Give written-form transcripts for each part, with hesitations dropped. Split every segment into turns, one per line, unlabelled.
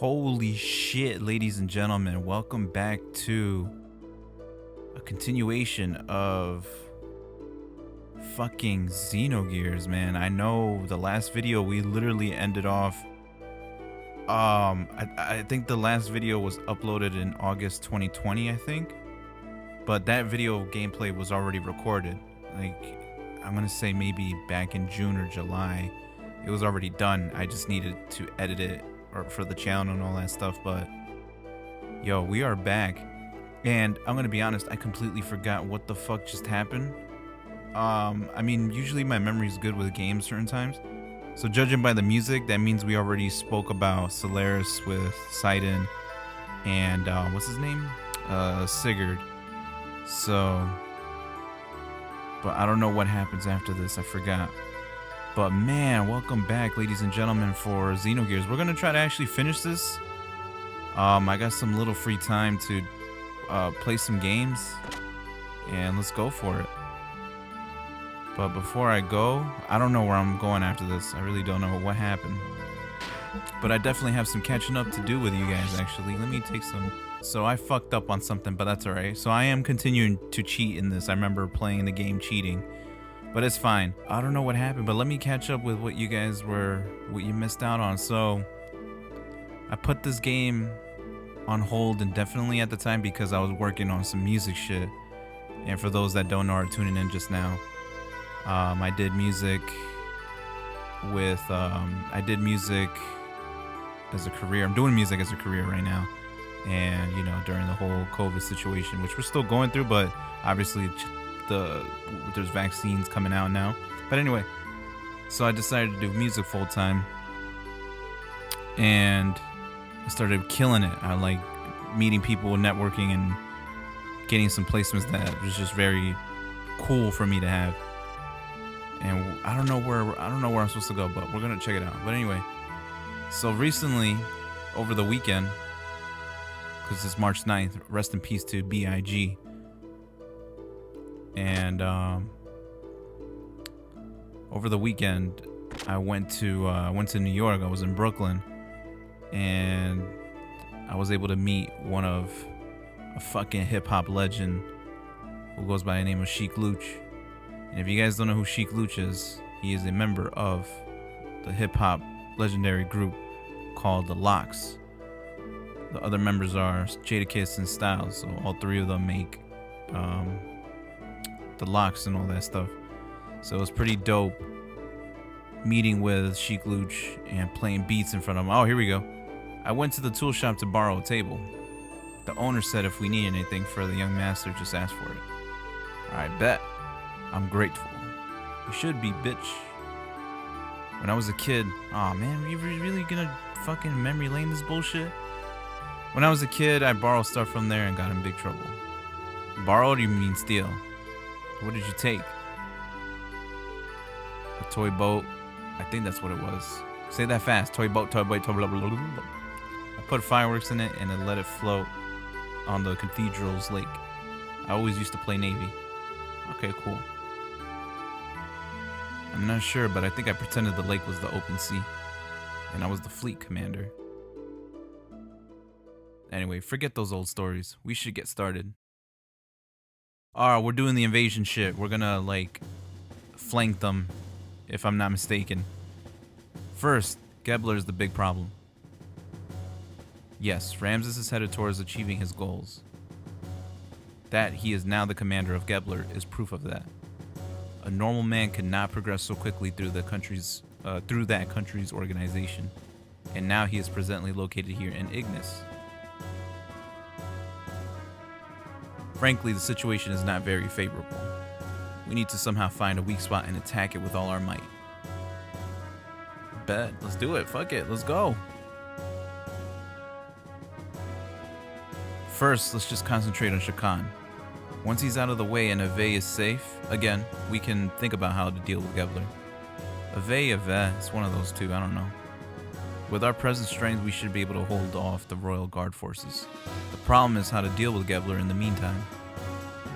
Holy shit, ladies and gentlemen, welcome back to a continuation of fucking Xenogears, man. I know the last video we literally ended off I think the last video was uploaded in August 2020, I think. But that video gameplay was already recorded. Like, I'm gonna say maybe back in June or July. It was already done. I just needed to edit it or for the channel and all that stuff. But yo, we are back. And I'm gonna be honest, I completely forgot what the fuck just happened. I mean, usually my memory is good with games certain times. So judging by the music, that means we already spoke about Solaris with Sidon and what's his name? Sigurd. So, but I don't know what happens after this. I forgot. But man, welcome back, ladies and gentlemen, for Xenogears. We're gonna try to actually finish this. I got some little free time to play some games, and let's go for it. But before I go, I don't know where I'm going after this. I really don't know what happened. But I definitely have some catching up to do with you guys, actually. Let me take some. So I fucked up on something, but that's alright. So I am continuing to cheat in this. I remember playing the game cheating, but it's fine. I don't know what happened, but let me catch up with what you guys what you missed out on. So I put this game on hold indefinitely at the time because I was working on some music shit. And for those that don't know or are tuning in just now, I did music with I did music as a career. I'm doing music as a career right now, and you know, during the whole COVID situation, which we're still going through, but obviously there's vaccines coming out now. But anyway, so I decided to do music full time, and I started killing it. I like meeting people, networking, and getting some placements that was just very cool for me to have. And I don't know where I'm supposed to go, but we're gonna check it out. But anyway, so recently, over the weekend, because it's March 9th, rest in peace to BIG. And over the weekend, I went to New York. I was in Brooklyn, and I was able to meet a fucking hip hop legend who goes by the name of Sheik Luch. And if you guys don't know who Sheik Luch is, he is a member of the hip hop legendary group called the Locks. The other members are Jadakiss and Styles, so all three of them make the Locks and all that stuff. So it was pretty dope meeting with Sheik Luch and playing beats in front of him. Oh, here we go. I went to the tool shop to borrow a table. The owner said if we need anything for the young master, just ask for it. Alright, bet. I'm grateful. You should be, bitch. When I was a kid, aw man, are you really gonna fucking memory lane this bullshit? When I was a kid, I borrowed stuff from there and got in big trouble. Borrowed, you mean steal? What did you take? A toy boat. I think that's what it was. Say that fast. Toy boat, toy boat, toy blah, blah, blah, blah. I put fireworks in it and then let it float on the cathedral's lake. I always used to play Navy. Okay, cool. I'm not sure, but I think I pretended the lake was the open sea, and I was the fleet commander. Anyway, forget those old stories. We should get started. Alright, we're doing the invasion shit. We're gonna, like, flank them, if I'm not mistaken. First, Gebler is the big problem. Yes, Ramses is headed towards achieving his goals. That he is now the commander of Gebler is proof of that. A normal man could not progress so quickly through that country's organization, and now he is presently located here in Ignis. Frankly, the situation is not very favorable. We need to somehow find a weak spot and attack it with all our might. Bet, let's do it. Fuck it, let's go. First, let's just concentrate on Shakan. Once he's out of the way and Ave is safe, again, we can think about how to deal with Gebler. Ave, it's one of those two, I don't know. With our present strength, we should be able to hold off the Royal Guard forces. The problem is how to deal with Gebler in the meantime.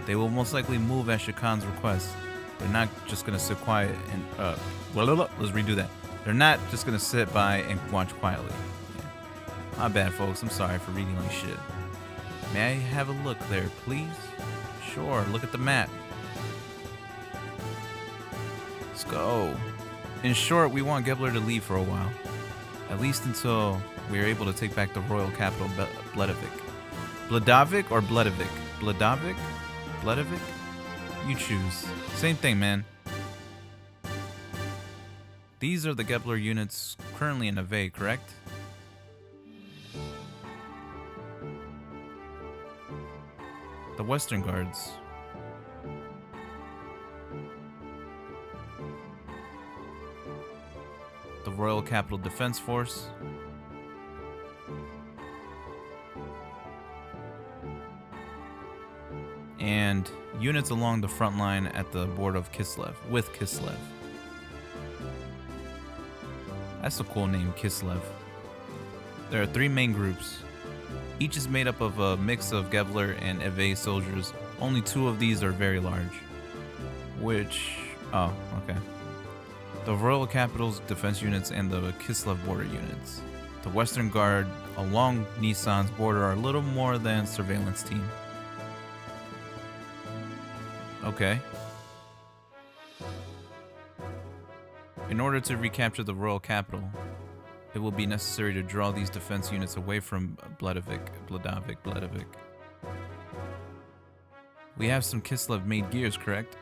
They will most likely move at Shakan's request. They're not just going to sit quiet and... let's redo that. They're not just going to sit by and watch quietly. Yeah. My bad, folks. I'm sorry for reading like shit. May I have a look there, please? Sure, look at the map. Let's go. In short, we want Gebler to leave for a while. At least until we are able to take back the royal capital, Bledavik. Bledavik or Bledavik? Bledavik? Bledavik? You choose. Same thing, man. These are the Gebler units currently in Ave, correct? The Western Guards. The Royal Capital Defense Force. And units along the front line at the border of Kislev, with Kislev. That's a cool name, Kislev. There are 3 main groups. Each is made up of a mix of Gebler and Eve soldiers. Only 2 of these are very large. Oh, okay. The Royal Capital's defense units and the Kislev border units. The Western Guard along Nissan's border are little more than surveillance team. Okay. In order to recapture the royal capital, it will be necessary to draw these defense units away from Bledavik. We have some Kislev-made gears, correct?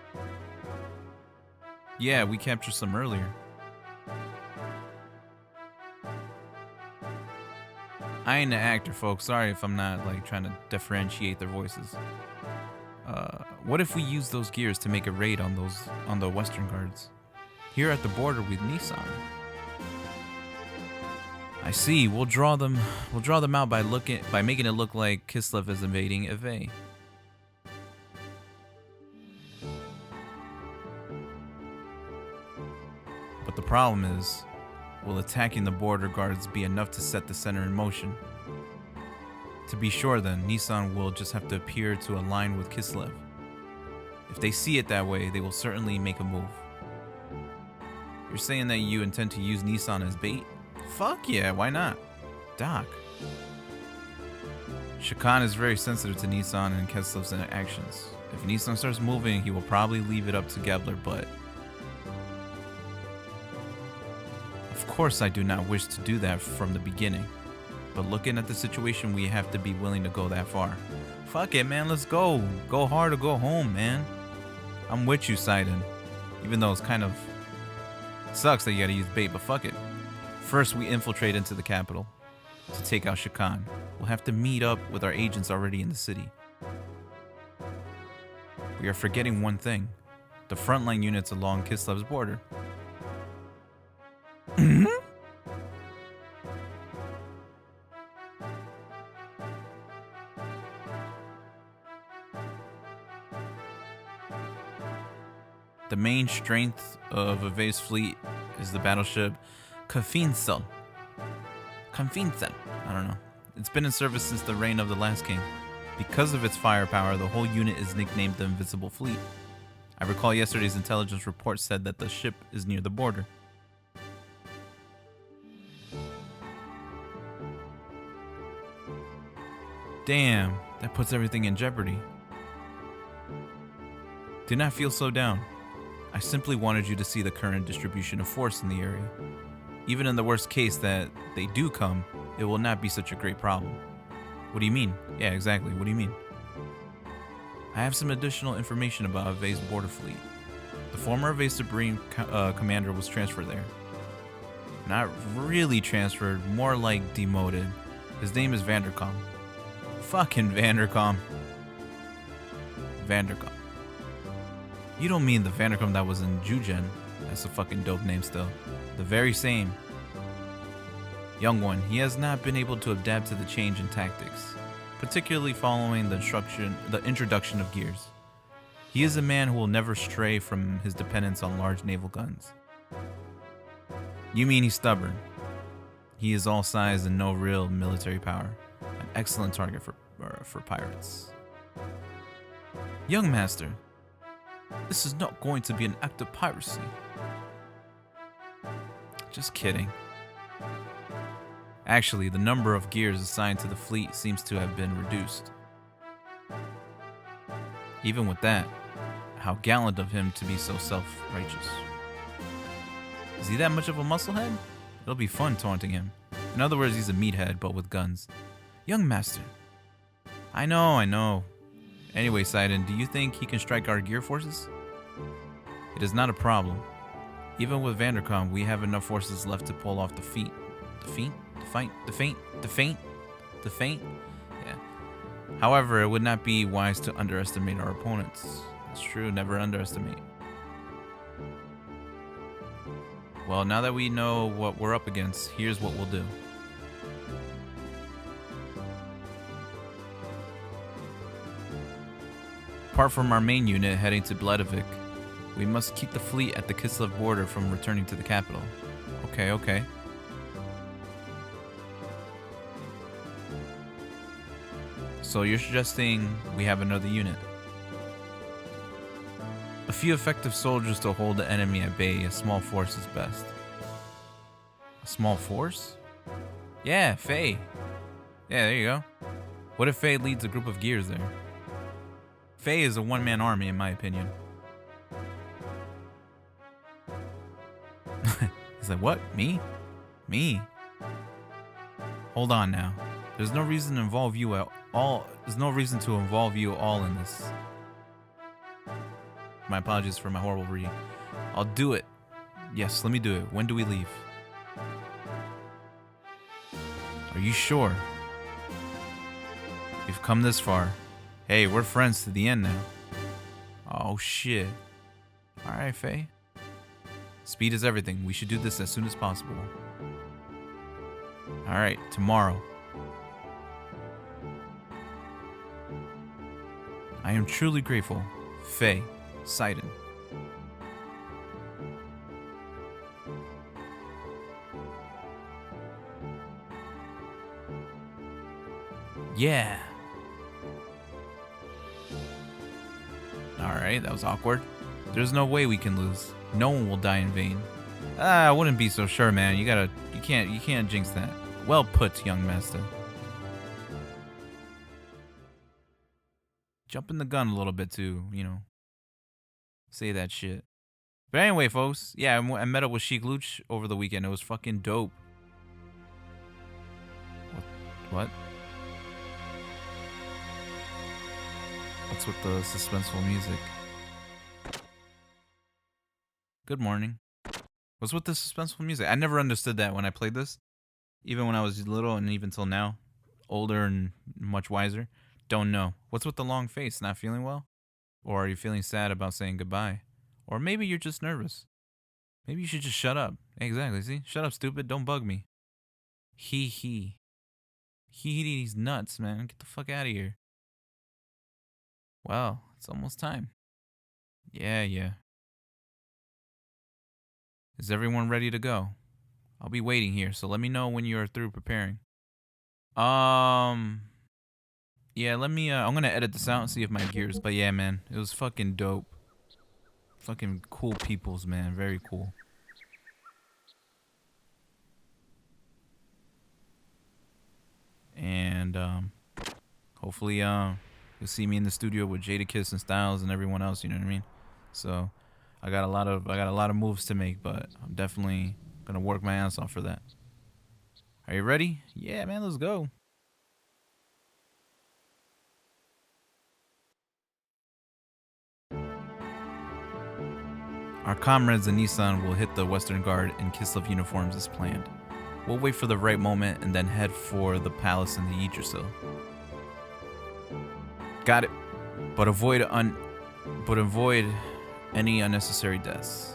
Yeah, we captured some earlier. I ain't an actor, folks. Sorry if I'm not like trying to differentiate their voices. What if we use those gears to make a raid on the Western Guards? Here at the border with Nissan. I see. We'll draw them out by making it look like Kislev is invading Eve. But the problem is, will attacking the border guards be enough to set the center in motion? To be sure then, Nissan will just have to appear to align with Kislev. If they see it that way, they will certainly make a move. You're saying that you intend to use Nissan as bait? Fuck yeah, why not? Doc. Shakan is very sensitive to Nissan and Kislev's actions. If Nissan starts moving, he will probably leave it up to Gebler, but... Of course I do not wish to do that from the beginning. But looking at the situation, we have to be willing to go that far. Fuck it, man, let's go. Go hard or go home, man. I'm with you, Sidon. Even though it's kind of... sucks that you gotta use bait, but fuck it. First, we infiltrate into the capital to take out Shakan. We'll have to meet up with our agents already in the city. We are forgetting one thing. The frontline units along Kislev's border. The main strength of Ave's fleet is the battleship Kafinsel. I don't know. It's been in service since the reign of the last king. Because of its firepower, the whole unit is nicknamed the Invincible Fleet. I recall yesterday's intelligence report said that the ship is near the border. Damn, that puts everything in jeopardy. Do not feel so down. I simply wanted you to see the current distribution of force in the area. Even in the worst case that they do come, it will not be such a great problem. What do you mean? Yeah, exactly. What do you mean? I have some additional information about Ave's border fleet. The former Ave Supreme commander was transferred there. Not really transferred, more like demoted. His name is Vandercom. Fucking Vandercom. Vandercom. You don't mean the Vandercom that was in Jugen. That's a fucking dope name still. The very same. Young one, he has not been able to adapt to the change in tactics, particularly following the introduction of gears. He is a man who will never stray from his dependence on large naval guns. You mean he's stubborn? He is all size and no real military power. An excellent target for pirates. Young master, this is not going to be an act of piracy. Just kidding. Actually, the number of gears assigned to the fleet seems to have been reduced. Even with that, how gallant of him to be so self-righteous. Is he that much of a musclehead? It'll be fun taunting him. In other words, he's a meathead, but with guns. Young master. I know. Anyway, Sidon, do you think he can strike our gear forces? It is not a problem. Even with Vandercom, we have enough forces left to pull off the feat. The feint? The feint? Yeah. However, it would not be wise to underestimate our opponents. It's true, never underestimate. Well, now that we know what we're up against, here's what we'll do. Apart from our main unit heading to Bledavik, we must keep the fleet at the Kislev border from returning to the capital. Okay. So you're suggesting we have another unit? A few effective soldiers to hold the enemy at bay. A small force is best. A small force? Yeah, Faye. Yeah, there you go. What if Faye leads a group of gears there? Faye is a one-man army, in my opinion. He's like, what? Me? Hold on now. There's no reason to involve you at all. There's no reason to involve you all in this. My apologies for my horrible reading. I'll do it. Yes, let me do it. When do we leave? Are you sure? We've come this far. Hey, we're friends to the end now. Oh, shit. Alright, Faye. Speed is everything. We should do this as soon as possible. Alright, tomorrow. I am truly grateful. Faye. Sidon. Yeah. Alright, that was awkward. There's no way we can lose. No one will die in vain. I wouldn't be so sure, man. You can't jinx that. Well put, young master. Jumping the gun a little bit too, say that shit. But anyway, folks, yeah, I met up with Sheik Luch over the weekend. It was fucking dope. What? What's with the suspenseful music? Good morning. What's with the suspenseful music? I never understood that when I played this. Even when I was little and even till now. Older and much wiser. Don't know. What's with the long face? Not feeling well? Or are you feeling sad about saying goodbye? Or maybe you're just nervous. Maybe you should just shut up. Exactly, see? Shut up, stupid. Don't bug me. He's nuts, man. Get the fuck out of here. Well, it's almost time. Yeah. Is everyone ready to go? I'll be waiting here, so let me know when you're through preparing. Yeah, let me, I'm gonna edit this out and see if my gears, but yeah, man, it was fucking dope. Fucking cool peoples, man, very cool. And, hopefully, you'll see me in the studio with Jadakiss and Styles and everyone else, you know what I mean? So, I got a lot of moves to make, but I'm definitely gonna work my ass off for that. Are you ready? Yeah, man, let's go. Our comrades in Nissan will hit the Western Guard in Kislev uniforms as planned. We'll wait for the right moment and then head for the palace in the Yggdrasil. Got it. But avoid any unnecessary deaths.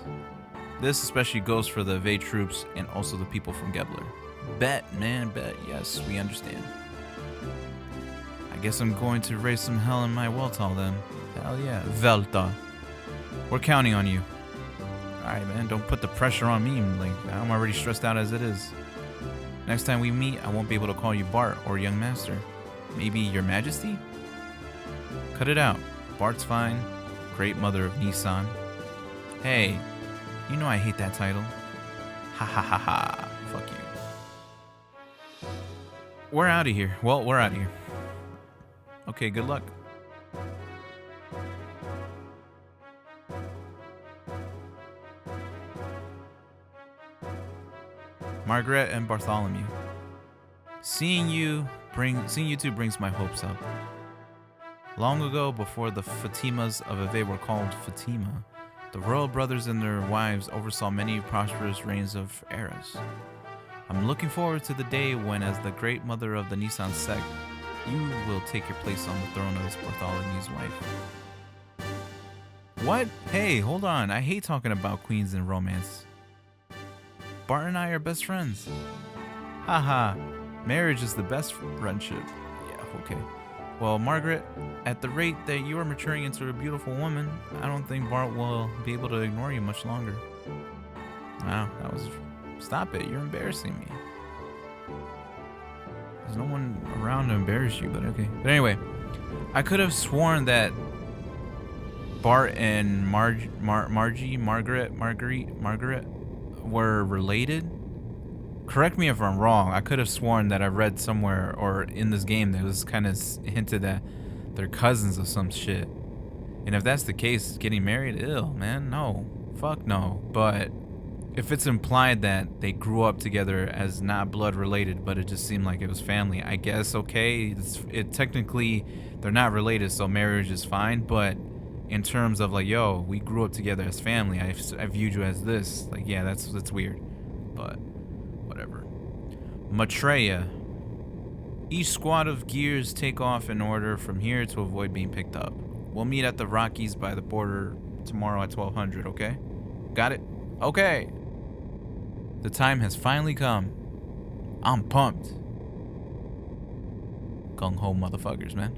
This especially goes for the Vey troops and also the people from Gebler. Bet, man, bet. Yes, we understand. I guess I'm going to raise some hell in my Weltal then. Hell yeah. Velta. We're counting on you. Alright, man, don't put the pressure on me. Like, I'm already stressed out as it is. Next time we meet, I won't be able to call you Bart or Young Master. Maybe Your Majesty? Cut it out. Bart's fine. Great Mother of Nissan. Hey, you know I hate that title. Ha ha ha ha. Fuck you. We're out of here. Well, we're out of here. Okay, good luck. Margaret and Bartholomew. Seeing you two brings my hopes up. Long ago, before the Fatimas of Ave were called Fatima, the royal brothers and their wives oversaw many prosperous reigns of eras. I'm looking forward to the day when, as the great mother of the Nissan sect, you will take your place on the throne as Bartholomew's wife. What? Hey, hold on. I hate talking about queens and romance. Bart and I are best friends. Haha. Marriage is the best friendship. Yeah, okay. Well, Margaret, at the rate that you are maturing into a beautiful woman, I don't think Bart will be able to ignore you much longer. Wow, that was... Stop it, you're embarrassing me. There's no one around to embarrass you, but okay. But anyway, I could have sworn that Bart and Margaret were related. Correct me if I'm wrong. I could have sworn that I read somewhere or in this game that it was kind of hinted that they're cousins of some shit. And if that's the case, getting married, ew, man, no. Fuck no. But if it's implied that they grew up together as not blood related, but it just seemed like it was family, I guess, okay. It technically, they're not related, so marriage is fine. But in terms of like, yo, we grew up together as family, I viewed you as this. Like, yeah, that's weird. But whatever. Maitreya. Each squad of gears take off in order from here to avoid being picked up. We'll meet at the Rockies by the border tomorrow at 1200, okay? Got it? Okay. The time has finally come. I'm pumped. Gung-ho motherfuckers, man.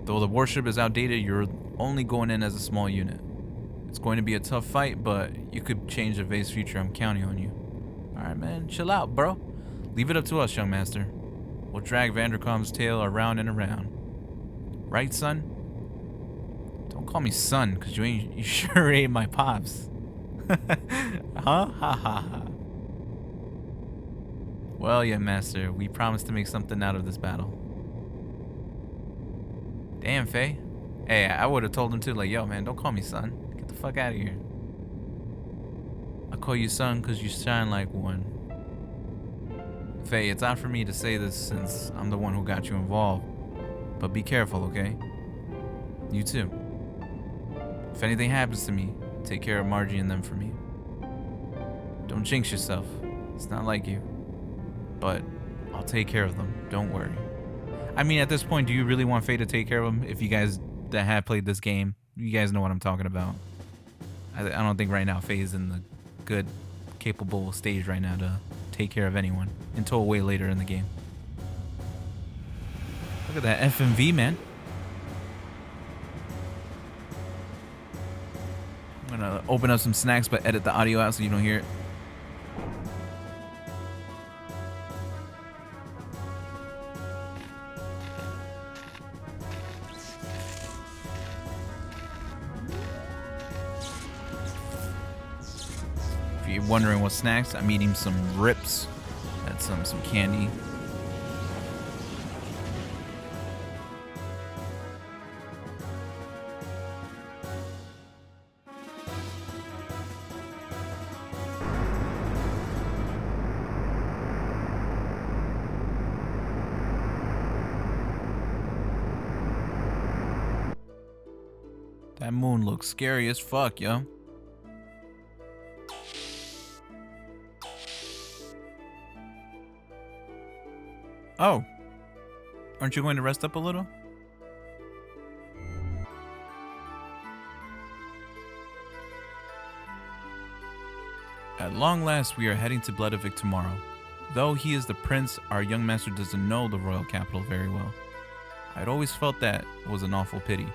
Though the warship is outdated, you're only going in as a small unit. It's going to be a tough fight, but you could change the Vay's future. I'm counting on you. Alright, man. Chill out, bro. Leave it up to us, young master. We'll drag Vanderkom's tail around and around. Right, son? Don't call me son, because you sure ain't my pops. Huh? Ha ha ha. Well, yeah, master. We promised to make something out of this battle. Damn, Faye. Hey, I would have told him too, like, yo, man, don't call me son. Get the fuck out of here. I call you son because you shine like one. Faye, it's odd for me to say this since I'm the one who got you involved. But be careful, okay? You too. If anything happens to me, take care of Margie and them for me. Don't jinx yourself. It's not like you. But I'll take care of them. Don't worry. I mean, at this point, do you really want Faye to take care of them? If you guys that have played this game, you guys know what I'm talking about. I don't think right now Faye is in the good, capable stage right now to take care of anyone until way later in the game. Look at that FMV, man. I'm gonna open up some snacks but edit the audio out so you don't hear it. If you're wondering what snacks, I'm eating some rips. That's some candy. That moon looks scary as fuck, yo. Oh. Aren't you going to rest up a little? At long last, we are heading to Bloodovik tomorrow. Though he is the prince, our young master doesn't know the royal capital very well. I'd always felt that was an awful pity.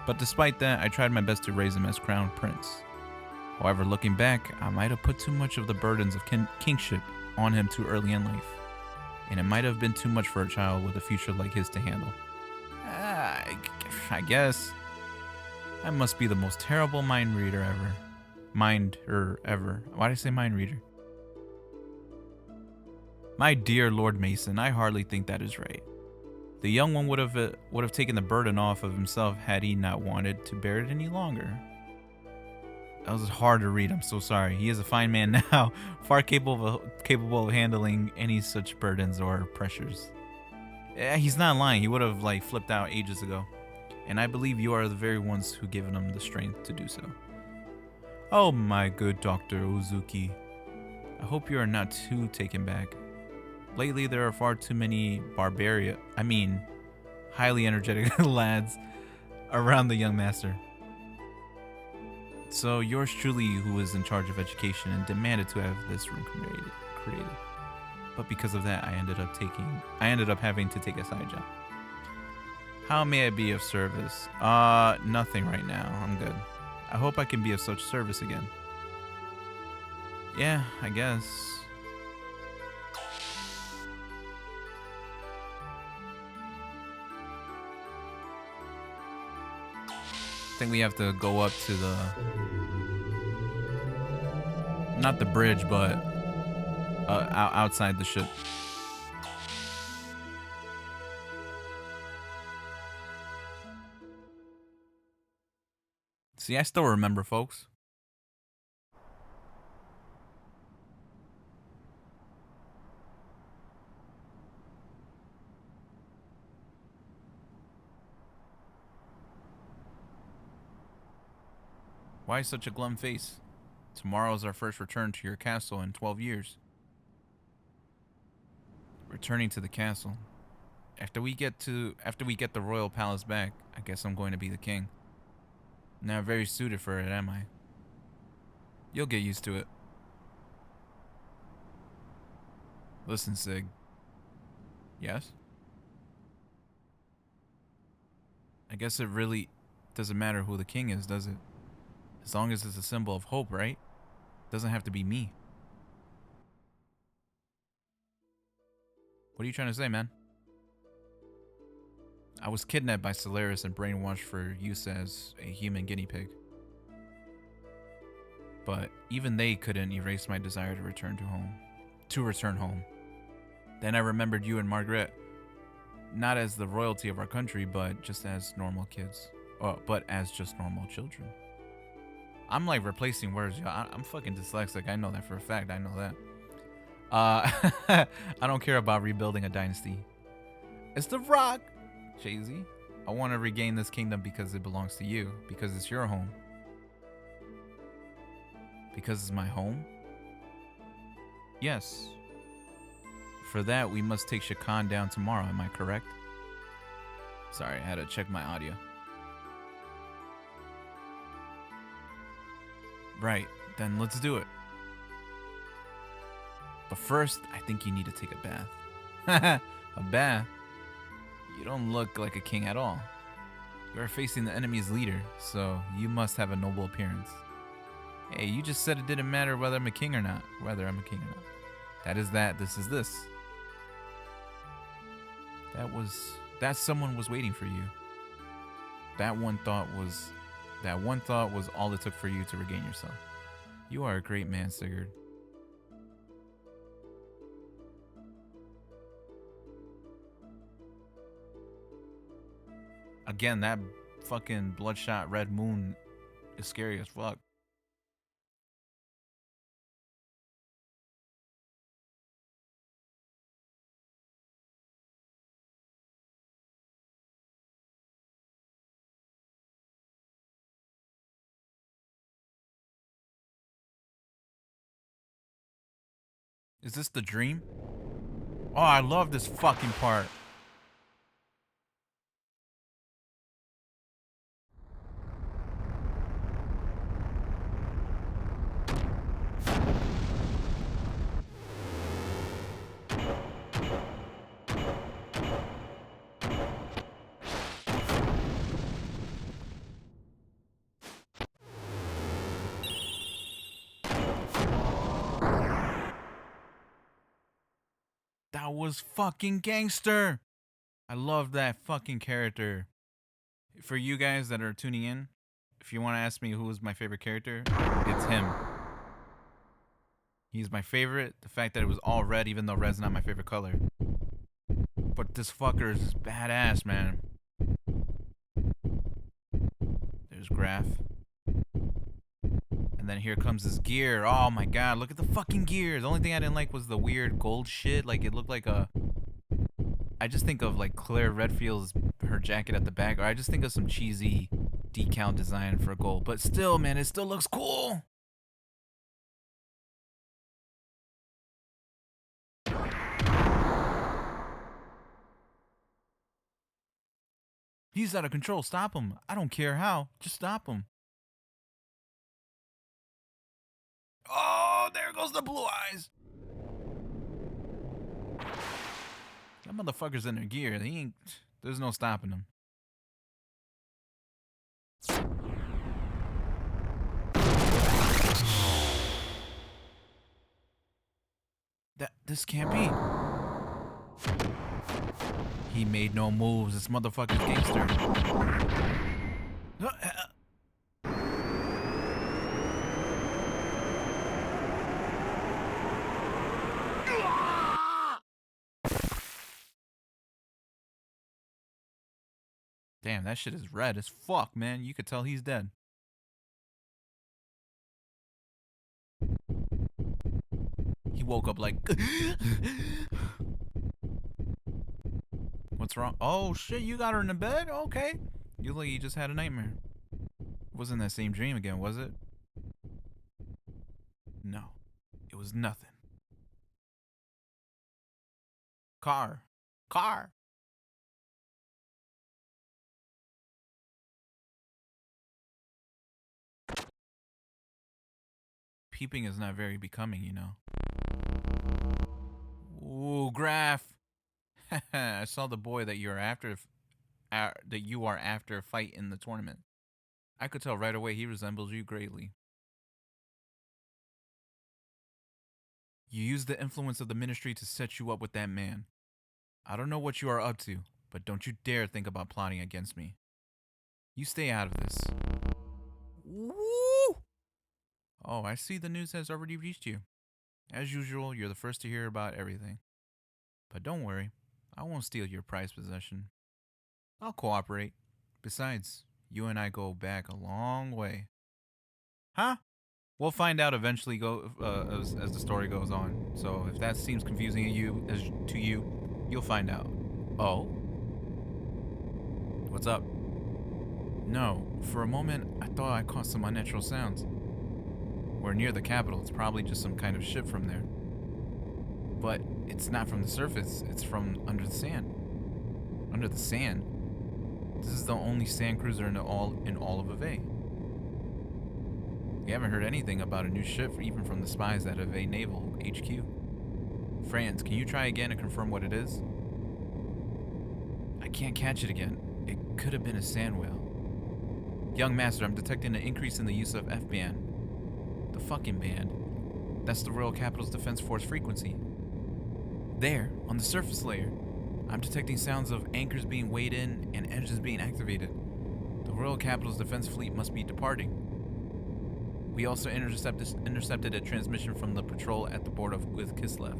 But despite that, I tried my best to raise him as crown prince. However, looking back, I might have put too much of the burdens of kingship on him too early in life. And it might have been too much for a child with a future like his to handle. I guess. I must be the most terrible mind reader ever. Why did I say mind reader? My dear Lord Mason, I hardly think that is right. The young one would have taken the burden off of himself had he not wanted to bear it any longer. That was hard to read. I'm so sorry. He is a fine man now, far capable of handling any such burdens or pressures. He's not lying. He would have flipped out ages ago, and I believe you are the very ones who given him the strength to do so. Oh my good Dr. Uzuki. I hope you are not too taken back. Lately, there are far too many highly energetic lads around the young master. So yours truly, who was in charge of education and demanded to have this room created. But because of that, I ended up having to take a side job. How may I be of service? Nothing right now. I'm good. I hope I can be of such service again. Yeah, I guess. I think we have to go up to not the bridge, but outside the ship. See, I still remember, folks. Why such a glum face? Tomorrow is our first return to your castle in 12 years. Returning to the castle. After we get the royal palace back, I guess I'm going to be the king. Not very suited for it, am I? You'll get used to it. Listen, Sig. Yes? I guess it really doesn't matter who the king is, does it? As long as it's a symbol of hope, right? Doesn't have to be me. What are you trying to say, man? I was kidnapped by Solaris and brainwashed for use as a human guinea pig. But even they couldn't erase my desire to return home. Then I remembered you and Margaret, not as the royalty of our country, but just as normal kids. But as just normal children. I'm replacing words, y'all. I'm fucking dyslexic. I know that for a fact. I know that. I don't care about rebuilding a dynasty. It's the Rock, Jay-Z. I want to regain this kingdom because it belongs to you. Because it's your home. Because it's my home? Yes. For that, we must take Shakan down tomorrow, am I correct? Sorry, I had to check my audio. Right, then let's do it. But first, I think you need to take a bath. A bath? You don't look like a king at all. You are facing the enemy's leader, so you must have a noble appearance. Hey, you just said it didn't matter whether I'm a king or not. That is that, this is this. That someone was waiting for you. That one thought was all it took for you to regain yourself. You are a great man, Sigurd. Again, that fucking bloodshot red moon is scary as fuck. Is this the dream? Oh, I love this fucking part. That was fucking gangster. I love that fucking character. For you guys that are tuning in, if you want to ask me who is my favorite character, it's him. He's my favorite. The fact that it was all red, even though red's not my favorite color. But this fucker is badass, man. There's Graph. And then here comes his gear. Oh my god, look at the fucking gear. The only thing I didn't like was the weird gold shit. Like, it looked like a... I just think of, like, Claire Redfield's, her jacket at the back. Or I just think of some cheesy decal design for gold. But still, man, it still looks cool. He's out of control. Stop him. I don't care how. Just stop him. Oh, there goes the blue eyes. That motherfucker's in their gear. He ain't... There's no stopping him. This can't be. He made no moves. This motherfucker's gangster. Damn, that shit is red as fuck, man. You could tell he's dead. He woke up like... What's wrong? Oh, shit, you got her in the bed? Okay. You look like you just had a nightmare. It wasn't that same dream again, was it? No. It was nothing. Car. Peeping is not very becoming, you know. Ooh, Graph. I saw the boy that you're after, fight in the tournament. I could tell right away he resembles you greatly. You used the influence of the ministry to set you up with that man. I don't know what you are up to, but don't you dare think about plotting against me. You stay out of this. Woo! Oh, I see the news has already reached you. As usual, you're the first to hear about everything. But don't worry, I won't steal your prized possession. I'll cooperate. Besides, you and I go back a long way. Huh? We'll find out eventually as the story goes on. So if that seems confusing to you, you'll find out. Oh? What's up? No, for a moment, I thought I caught some unnatural sounds. We're near the capital. It's probably just some kind of ship from there. But it's not from the surface. It's from under the sand. Under the sand? This is the only sand cruiser in all of Ave. We haven't heard anything about a new ship, even from the spies at Ave Naval HQ. Franz, can you try again and confirm what it is? I can't catch it again. It could have been a sand whale. Young Master, I'm detecting an increase in the use of F-band. The fucking band. That's the Royal Capital's Defense Force frequency. There, on the surface layer, I'm detecting sounds of anchors being weighed in and engines being activated. The Royal Capital's defense fleet must be departing. We also intercepted a transmission from the patrol at the border with Kislev.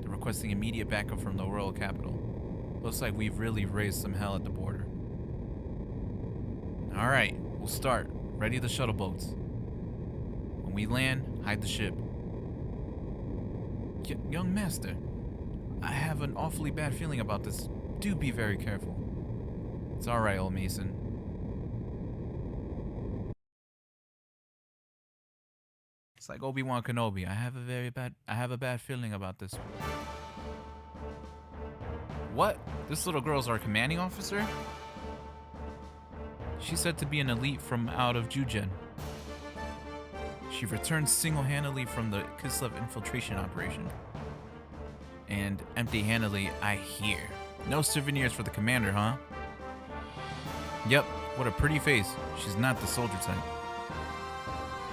They're requesting immediate backup from the Royal Capital. Looks like we've really raised some hell at the border. Alright, we'll start. Ready the shuttle boats. When we land, hide the ship. Young Master, I have an awfully bad feeling about this. Do be very careful. It's alright, old Mason. It's like Obi-Wan Kenobi. I have a bad feeling about this. What? This little girl's our commanding officer? She's said to be an elite from out of Jujen. She returned single-handedly from the Kislev infiltration operation. And empty-handedly, I hear. No souvenirs for the commander, huh? Yep, what a pretty face. She's not the soldier type.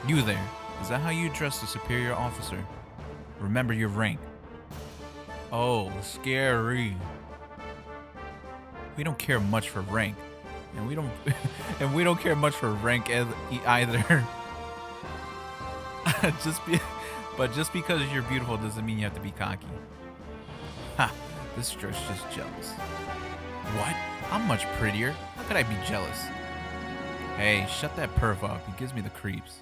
You there. Is that how you address a superior officer? Remember your rank. Oh, scary. We don't care much for rank. And we don't care much for rank either. Just because you're beautiful doesn't mean you have to be cocky. Ha! This dress just jealous. What? I'm much prettier. How could I be jealous? Hey, shut that perv up. He gives me the creeps.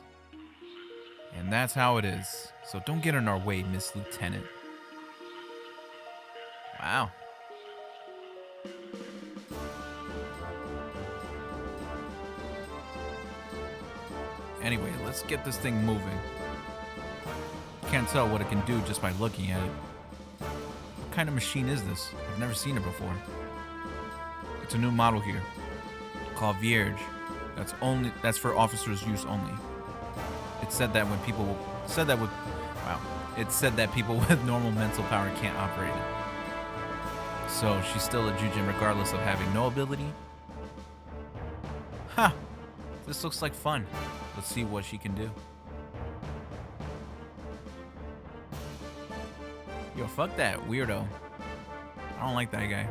And that's how it is. So don't get in our way, Miss Lieutenant. Wow. Anyway, let's get this thing moving. Can't tell what it can do just by looking at it. What kind of machine is this? I've never seen it before. It's a new model here, called Vierge. That's for officers' use only. It said that people with normal mental power can't operate it. So she's still a Jujin regardless of having no ability. Ha! This looks like fun. Let's see what she can do. Yo, fuck that weirdo. I don't like that guy.